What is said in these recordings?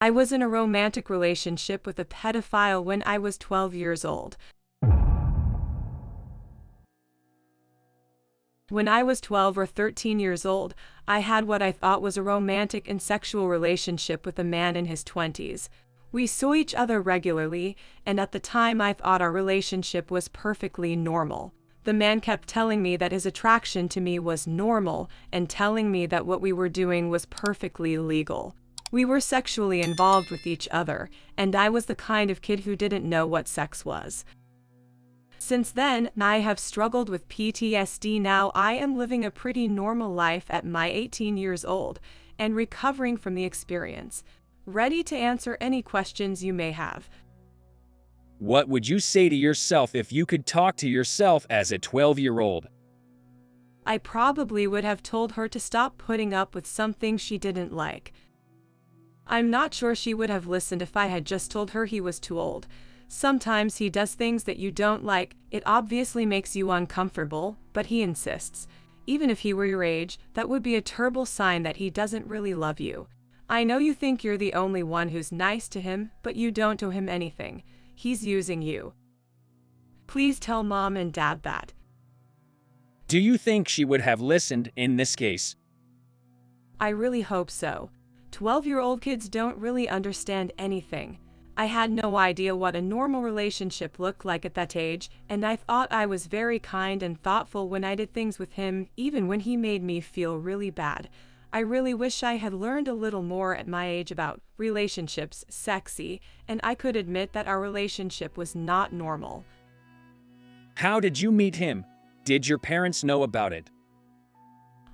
I was in a romantic relationship with a pedophile when I was 12 years old. When I was 12 or 13 years old, I had what I thought was a romantic and sexual relationship with a man in his 20s. We saw each other regularly, and at the time I thought our relationship was perfectly normal. The man kept telling me that his attraction to me was normal and telling me that what we were doing was perfectly legal. We were sexually involved with each other, and I was the kind of kid who didn't know what sex was. Since then, I have struggled with PTSD. Now I am living a pretty normal life at my 18 years old and recovering from the experience. Ready to answer any questions you may have. What would you say to yourself if you could talk to yourself as a 12-year-old? I probably would have told her to stop putting up with something she didn't like. I'm not sure she would have listened if I had just told her he was too old. Sometimes he does things that you don't like. It obviously makes you uncomfortable, but he insists. Even if he were your age, that would be a terrible sign that he doesn't really love you. I know you think you're the only one who's nice to him, but you don't owe him anything. He's using you. Please tell Mom and Dad that. Do you think she would have listened in this case? I really hope so. 12-year-old kids don't really understand anything. I had no idea what a normal relationship looked like at that age, and I thought I was very kind and thoughtful when I did things with him, even when he made me feel really bad. I really wish I had learned a little more at my age about relationships, sexy, and I could admit that our relationship was not normal. How did you meet him? Did your parents know about it?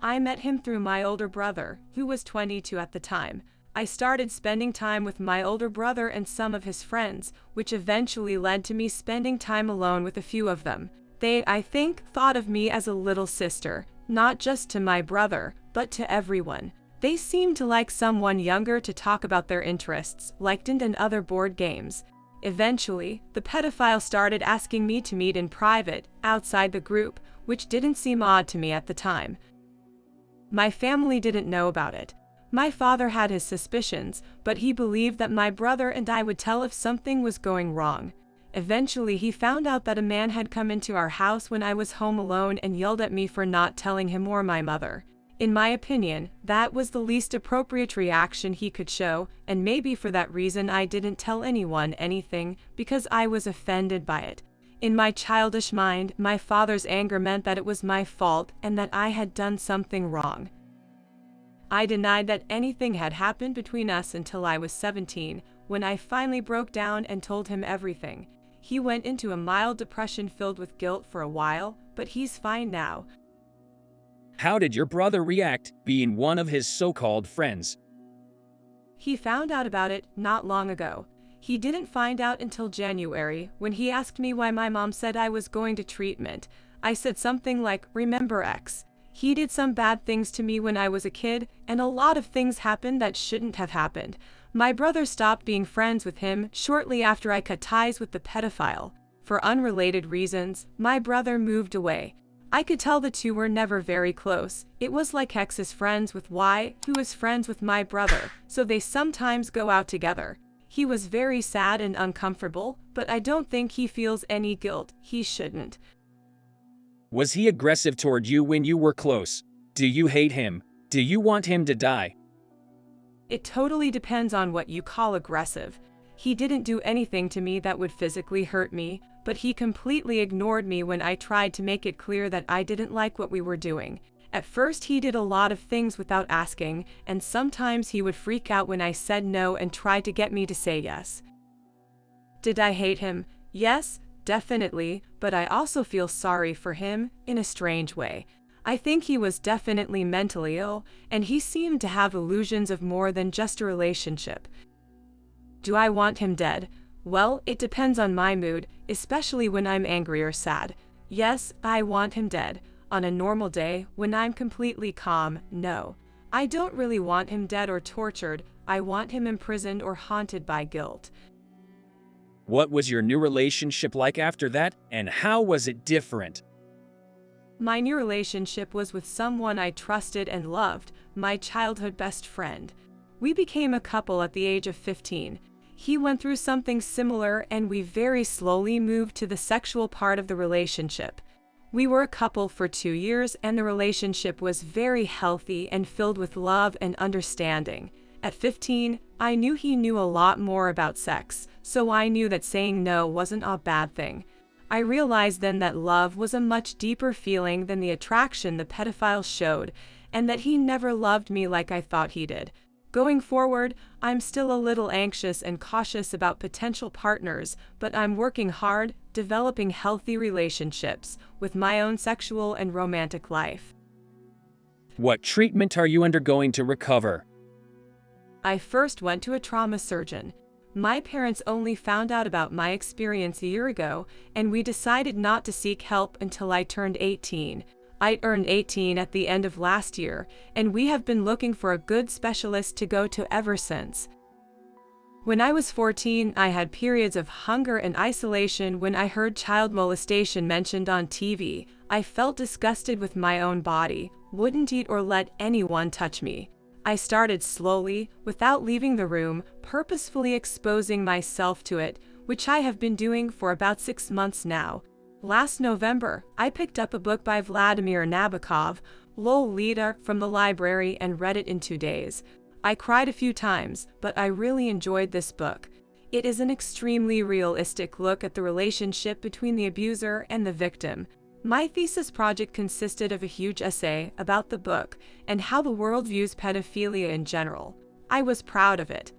I met him through my older brother, who was 22 at the time. I started spending time with my older brother and some of his friends, which eventually led to me spending time alone with a few of them. They, I think, thought of me as a little sister, not just to my brother, but to everyone. They seemed to like someone younger to talk about their interests, like and other board games. Eventually, the pedophile started asking me to meet in private, outside the group, which didn't seem odd to me at the time. My family didn't know about it. My father had his suspicions, but he believed that my brother and I would tell if something was going wrong. Eventually, he found out that a man had come into our house when I was home alone and yelled at me for not telling him or my mother. In my opinion, that was the least appropriate reaction he could show, and maybe for that reason I didn't tell anyone anything, because I was offended by it. In my childish mind, my father's anger meant that it was my fault and that I had done something wrong. I denied that anything had happened between us until I was 17, when I finally broke down and told him everything. He went into a mild depression filled with guilt for a while, but he's fine now. How did your brother react, being one of his so-called friends? He found out about it not long ago. He didn't find out until January, when he asked me why my mom said I was going to treatment. I said something like, "Remember X. He did some bad things to me when I was a kid, and a lot of things happened that shouldn't have happened." My brother stopped being friends with him shortly after I cut ties with the pedophile. For unrelated reasons, my brother moved away. I could tell the two were never very close. It was like X is friends with Y, who is friends with my brother, so they sometimes go out together. He was very sad and uncomfortable, but I don't think he feels any guilt. He shouldn't. Was he aggressive toward you when you were close? Do you hate him? Do you want him to die? It totally depends on what you call aggressive. He didn't do anything to me that would physically hurt me, but he completely ignored me when I tried to make it clear that I didn't like what we were doing. At first he did a lot of things without asking, and sometimes he would freak out when I said no and tried to get me to say yes. Did I hate him? Yes, definitely, but I also feel sorry for him, in a strange way. I think he was definitely mentally ill, and he seemed to have illusions of more than just a relationship. Do I want him dead? Well, it depends on my mood, especially when I'm angry or sad. Yes, I want him dead. On a normal day, when I'm completely calm, no. I don't really want him dead or tortured. I want him imprisoned or haunted by guilt. What was your new relationship like after that, and how was it different? My new relationship was with someone I trusted and loved, my childhood best friend. We became a couple at the age of 15. He went through something similar and we very slowly moved to the sexual part of the relationship. We were a couple for 2 years and the relationship was very healthy and filled with love and understanding. At 15, I knew he knew a lot more about sex, so I knew that saying no wasn't a bad thing. I realized then that love was a much deeper feeling than the attraction the pedophile showed, and that he never loved me like I thought he did. Going forward, I'm still a little anxious and cautious about potential partners, but I'm working hard, developing healthy relationships with my own sexual and romantic life. What treatment are you undergoing to recover? I first went to a trauma surgeon. My parents only found out about my experience a year ago, and we decided not to seek help until I turned 18. I turned 18 at the end of last year, and we have been looking for a good specialist to go to ever since. When I was 14, I had periods of hunger and isolation when I heard child molestation mentioned on TV. I felt disgusted with my own body, wouldn't eat or let anyone touch me. I started slowly, without leaving the room, purposefully exposing myself to it, which I have been doing for about 6 months now. Last November, I picked up a book by Vladimir Nabokov, Lolita, from the library and read it in 2 days. I cried a few times, but I really enjoyed this book. It is an extremely realistic look at the relationship between the abuser and the victim. My thesis project consisted of a huge essay about the book and how the world views pedophilia in general. I was proud of it.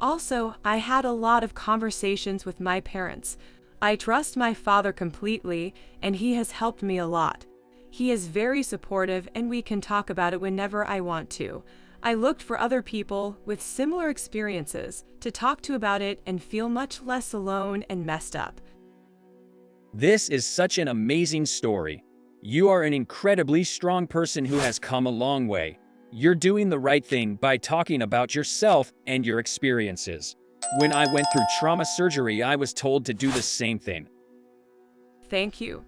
Also, I had a lot of conversations with my parents. I trust my father completely, and he has helped me a lot. He is very supportive and we can talk about it whenever I want to. I looked for other people with similar experiences to talk to about it and feel much less alone and messed up. This is such an amazing story. You are an incredibly strong person who has come a long way. You're doing the right thing by talking about yourself and your experiences. When I went through trauma surgery, I was told to do the same thing. Thank you.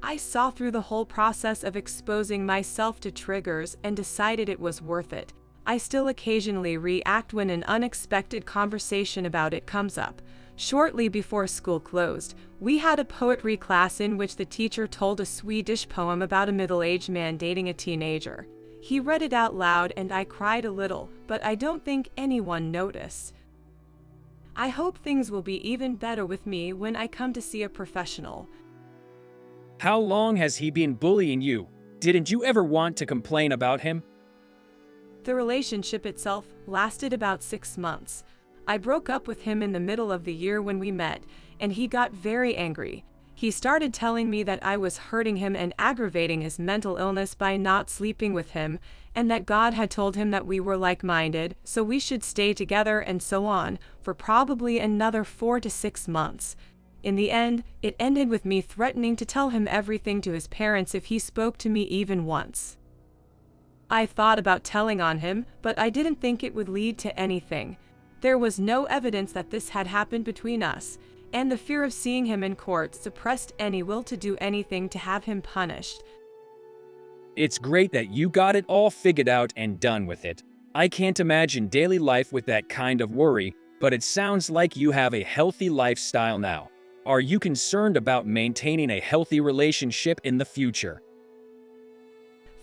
I saw through the whole process of exposing myself to triggers and decided it was worth it. I still occasionally react when an unexpected conversation about it comes up. Shortly before school closed, we had a poetry class in which the teacher told a Swedish poem about a middle-aged man dating a teenager. He read it out loud and I cried a little, but I don't think anyone noticed. I hope things will be even better with me when I come to see a professional. How long has he been bullying you? Didn't you ever want to complain about him? The relationship itself lasted about 6 months. I broke up with him in the middle of the year when we met, and he got very angry. He started telling me that I was hurting him and aggravating his mental illness by not sleeping with him, and that God had told him that we were like-minded, so we should stay together and so on, for probably another 4 to 6 months. In the end, it ended with me threatening to tell him everything to his parents if he spoke to me even once. I thought about telling on him, but I didn't think it would lead to anything. There was no evidence that this had happened between us, and the fear of seeing him in court suppressed any will to do anything to have him punished. It's great that you got it all figured out and done with it. I can't imagine daily life with that kind of worry, but it sounds like you have a healthy lifestyle now. Are you concerned about maintaining a healthy relationship in the future?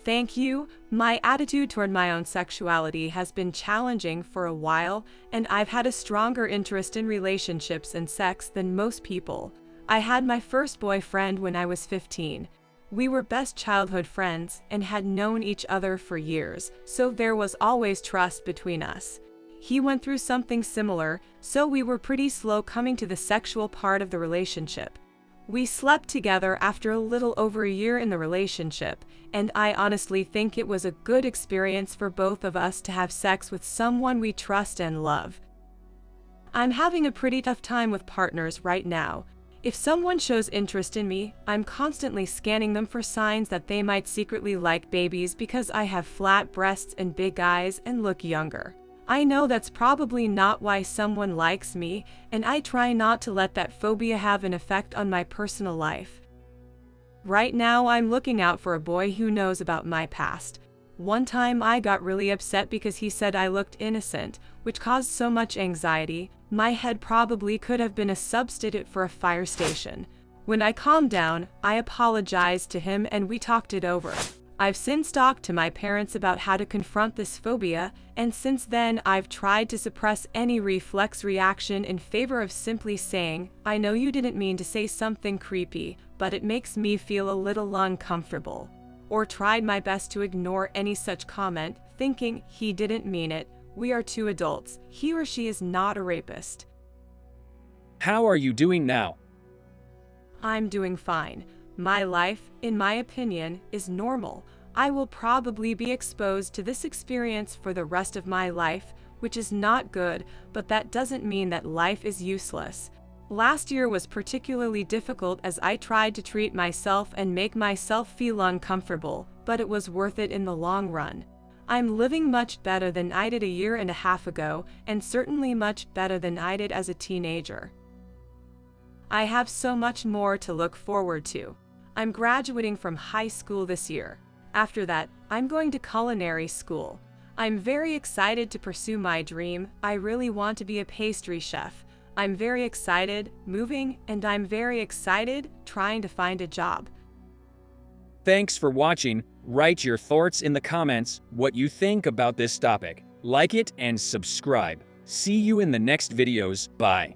Thank you. My attitude toward my own sexuality has been challenging for a while, and I've had a stronger interest in relationships and sex than most people. I had my first boyfriend when I was 15. We were best childhood friends and had known each other for years, so there was always trust between us. He went through something similar, so we were pretty slow coming to the sexual part of the relationship. We slept together after a little over a year in the relationship, and I honestly think it was a good experience for both of us to have sex with someone we trust and love. I'm having a pretty tough time with partners right now. If someone shows interest in me, I'm constantly scanning them for signs that they might secretly like babies because I have flat breasts and big eyes and look younger. I know that's probably not why someone likes me, and I try not to let that phobia have an effect on my personal life. Right now, I'm looking out for a boy who knows about my past. One time I got really upset because he said I looked innocent, which caused so much anxiety. My head probably could have been a substitute for a fire station. When I calmed down, I apologized to him and we talked it over. I've since talked to my parents about how to confront this phobia, and since then I've tried to suppress any reflex reaction in favor of simply saying, "I know you didn't mean to say something creepy, but it makes me feel a little uncomfortable." Or tried my best to ignore any such comment, thinking he didn't mean it. We are two adults. He or she is not a rapist. How are you doing now? I'm doing fine. My life, in my opinion, is normal. I will probably be exposed to this experience for the rest of my life, which is not good, but that doesn't mean that life is useless. Last year was particularly difficult as I tried to treat myself and make myself feel uncomfortable, but it was worth it in the long run. I'm living much better than I did a year and a half ago, and certainly much better than I did as a teenager. I have so much more to look forward to. I'm graduating from high school this year. After that, I'm going to culinary school. I'm very excited to pursue my dream. I really want to be a pastry chef. I'm very excited moving, and I'm very excited trying to find a job. Thanks for watching. Write your thoughts in the comments, what you think about this topic. Like it and subscribe. See you in the next videos. Bye.